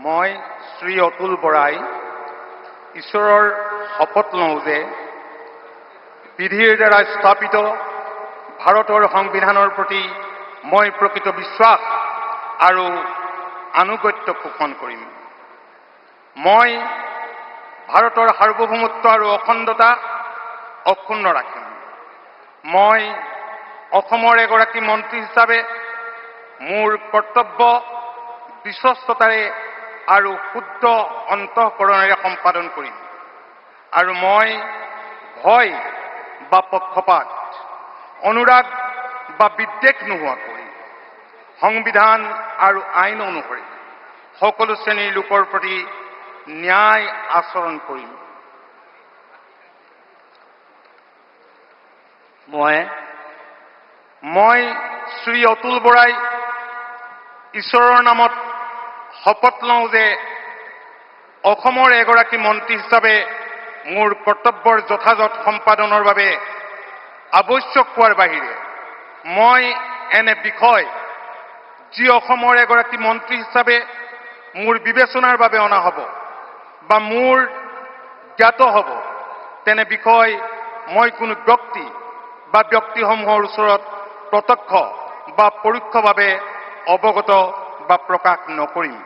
মই শ্ৰী অতুল বৰাই ঈশ্বৰৰ শপত লওঁ যে বিধিৰ দ্বাৰা স্থাপিত ভাৰতৰ সংবিধানৰ প্ৰতি মই প্ৰকৃত বিশ্বাস আৰু আনুগত্য পোষণ কৰিম। মই ভাৰতৰ সাৰ্বভৌমত্ব আৰু অখণ্ডতা অক্ষুণ্ণ ৰাখিম। মই অসমৰ এগৰাকী মন্ত্ৰী হিচাপে মোৰ কৰ্তব্য বিশ্বস্ততাৰে আৰু শুদ্ধ অন্তঃকৰণেৰে সম্পাদন কৰিম আৰু মই ভয় বা পক্ষপাত, অনুৰাগ বা বিদ্বেষ নোহোৱাকৈ সংবিধান আৰু আইন অনুসৰি সকলো শ্ৰেণীৰ লোকৰ প্ৰতি ন্যায় আচৰণ কৰিম। মই শ্ৰী অতুল বৰাই ঈশ্বৰৰ নামত শপত লওঁ যে অসমৰ এগৰাকী মন্ত্ৰী হিচাপে মোৰ কৰ্তব্যৰ যথাযথ সম্পাদনৰ বাবে আৱশ্যক হোৱাৰ বাহিৰে মই এনে বিষয় যি অসমৰ এগৰাকী মন্ত্ৰী হিচাপে মোৰ বিবেচনাৰ বাবে অনা হ'ব বা মোৰ জ্ঞাত হ'ব তেনে বিষয় মই কোনো ব্যক্তি বা ব্যক্তিসমূহৰ ওচৰত প্ৰত্যক্ষ বা পৰোক্ষভাৱে অৱগত বা প্ৰকাশ নকৰিম।